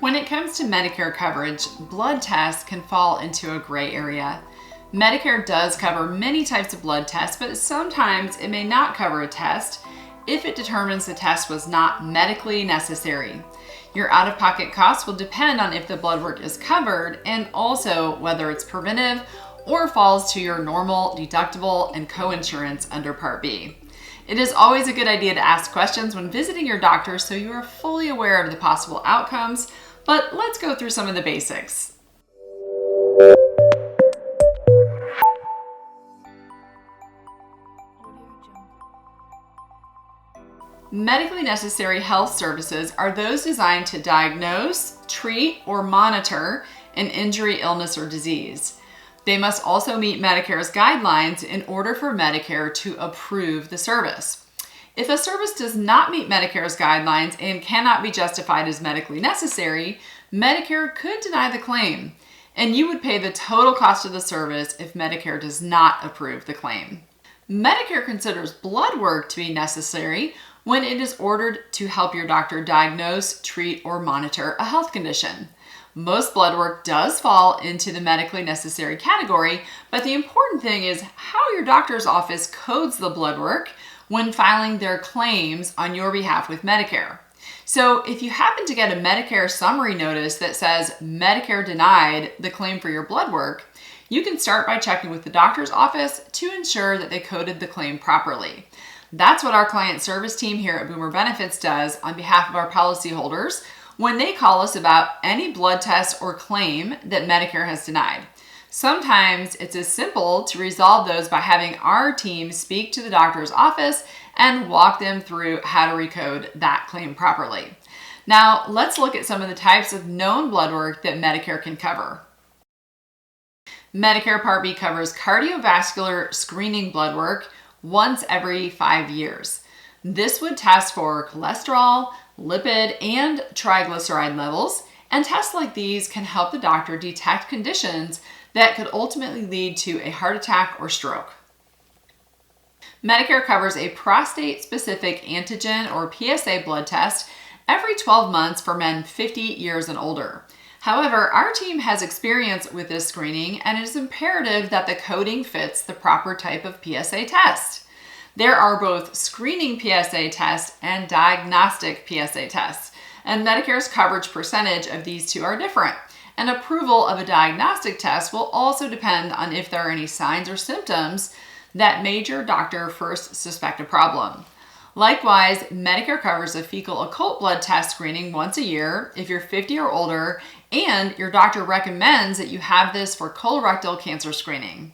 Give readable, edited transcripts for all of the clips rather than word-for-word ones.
When it comes to Medicare coverage, blood tests can fall into a gray area. Medicare does cover many types of blood tests, but sometimes it may not cover a test if it determines the test was not medically necessary. Your out-of-pocket costs will depend on if the blood work is covered and also whether it's preventive or falls to your normal deductible and coinsurance under Part B. It is always a good idea to ask questions when visiting your doctor so you are fully aware of the possible outcomes, but let's go through some of the basics. Medically necessary health services are those designed to diagnose, treat, or monitor an injury, illness, or disease. They must also meet Medicare's guidelines in order for Medicare to approve the service. If a service does not meet Medicare's guidelines and cannot be justified as medically necessary, Medicare could deny the claim, and you would pay the total cost of the service if Medicare does not approve the claim. Medicare considers blood work to be necessary when it is ordered to help your doctor diagnose, treat, or monitor a health condition. Most blood work does fall into the medically necessary category, but the important thing is how your doctor's office codes the blood work when filing their claims on your behalf with Medicare. So if you happen to get a Medicare summary notice that says Medicare denied the claim for your blood work, you can start by checking with the doctor's office to ensure that they coded the claim properly. That's what our client service team here at Boomer Benefits does on behalf of our policyholders when they call us about any blood test or claim that Medicare has denied. Sometimes it's as simple to resolve those by having our team speak to the doctor's office and walk them through how to recode that claim properly. Now, let's look at some of the types of known blood work that Medicare can cover. Medicare Part B covers cardiovascular screening blood work once every 5 years. This would test for cholesterol, lipid, and triglyceride levels, and tests like these can help the doctor detect conditions that could ultimately lead to a heart attack or stroke. Medicare covers a prostate-specific antigen or PSA blood test every 12 months for men 50 years and older. However, our team has experience with this screening, and it is imperative that the coding fits the proper type of PSA test. There are both screening PSA tests and diagnostic PSA tests, and Medicare's coverage percentage of these two are different. And approval of a diagnostic test will also depend on if there are any signs or symptoms that made your doctor first suspect a problem. Likewise, Medicare covers a fecal occult blood test screening once a year if you're 50 or older, and your doctor recommends that you have this for colorectal cancer screening.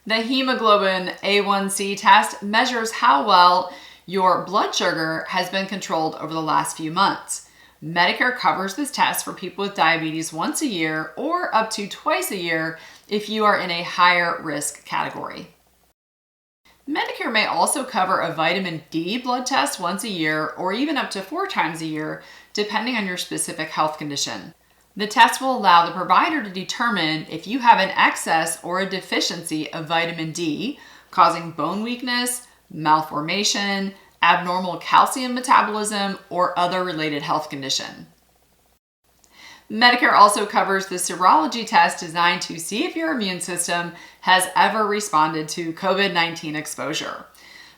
The hemoglobin A1C test measures how well your blood sugar has been controlled over the last few months. Medicare covers this test for people with diabetes once a year or up to twice a year if you are in a higher risk category. Medicare may also cover a vitamin D blood test once a year or even up to 4 times a year, depending on your specific health condition. The test will allow the provider to determine if you have an excess or a deficiency of vitamin D, causing bone weakness, malformation, abnormal calcium metabolism, or other related health condition. Medicare also covers the serology test designed to see if your immune system has ever responded to COVID-19 exposure.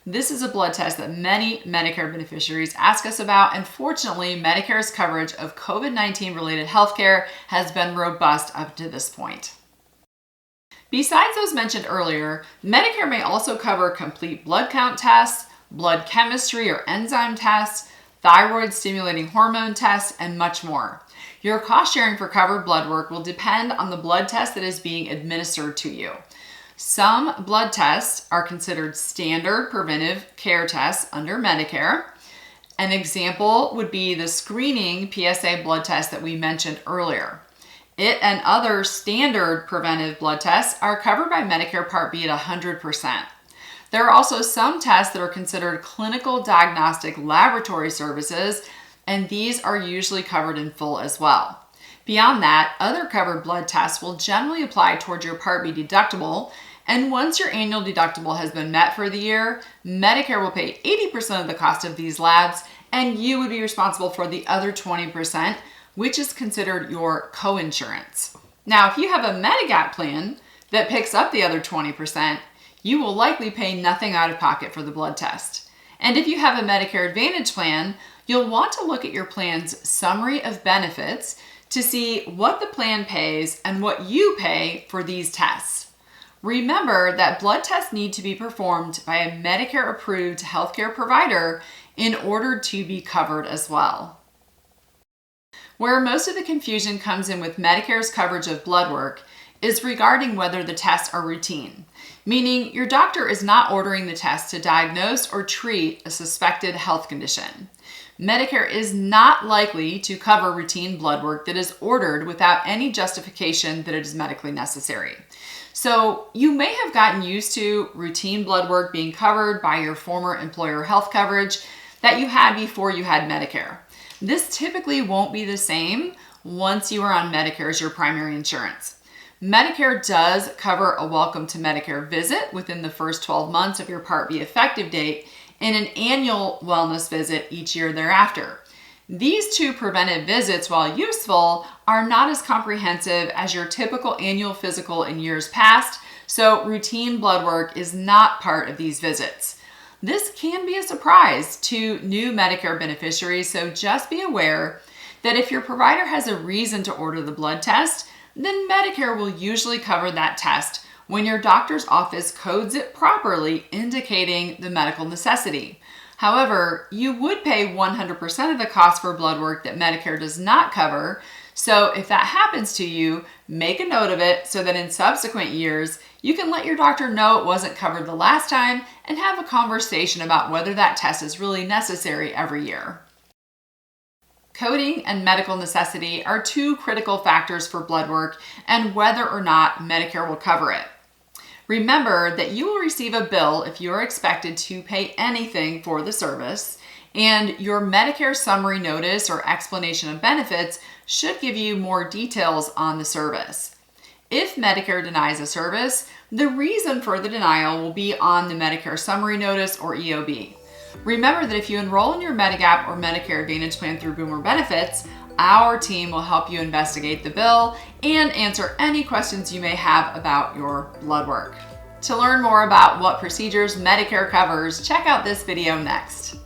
This is a blood test that many Medicare beneficiaries ask us about, and fortunately, Medicare's coverage of COVID-19 related healthcare has been robust up to this point. Besides those mentioned earlier, Medicare may also cover complete blood count tests, blood chemistry or enzyme tests, thyroid stimulating hormone tests, and much more. Your cost sharing for covered blood work will depend on the blood test that is being administered to you. Some blood tests are considered standard preventive care tests under Medicare. An example would be the screening PSA blood test that we mentioned earlier. It and other standard preventive blood tests are covered by Medicare Part B at 100%. There are also some tests that are considered clinical diagnostic laboratory services, and these are usually covered in full as well. Beyond that, other covered blood tests will generally apply towards your Part B deductible, and once your annual deductible has been met for the year, Medicare will pay 80% of the cost of these labs, and you would be responsible for the other 20% which is considered your coinsurance. Now, if you have a Medigap plan that picks up the other 20%, you will likely pay nothing out of pocket for the blood test. And if you have a Medicare Advantage plan, you'll want to look at your plan's summary of benefits to see what the plan pays and what you pay for these tests. Remember that blood tests need to be performed by a Medicare-approved healthcare provider in order to be covered as well. Where most of the confusion comes in with Medicare's coverage of blood work is regarding whether the tests are routine, meaning your doctor is not ordering the test to diagnose or treat a suspected health condition. Medicare is not likely to cover routine blood work that is ordered without any justification that it is medically necessary. So you may have gotten used to routine blood work being covered by your former employer health coverage that you had before you had Medicare. This typically won't be the same once you are on Medicare as your primary insurance. Medicare does cover a welcome to Medicare visit within the first 12 months of your Part B effective date and an annual wellness visit each year thereafter. These two preventive visits, while useful, are not as comprehensive as your typical annual physical in years past, so routine blood work is not part of these visits. This can be a surprise to new Medicare beneficiaries, so just be aware that if your provider has a reason to order the blood test, then Medicare will usually cover that test when your doctor's office codes it properly, indicating the medical necessity. However, you would pay 100% of the cost for blood work that Medicare does not cover, so if that happens to you, make a note of it so that in subsequent years, you can let your doctor know it wasn't covered the last time and have a conversation about whether that test is really necessary every year. Coding and medical necessity are two critical factors for blood work and whether or not Medicare will cover it. Remember that you will receive a bill if you are expected to pay anything for the service, and your Medicare summary notice or explanation of benefits should give you more details on the service. If Medicare denies a service, the reason for the denial will be on the Medicare summary notice or EOB. Remember that if you enroll in your Medigap or Medicare Advantage plan through Boomer Benefits, our team will help you investigate the bill and answer any questions you may have about your blood work. To learn more about what procedures Medicare covers, check out this video next.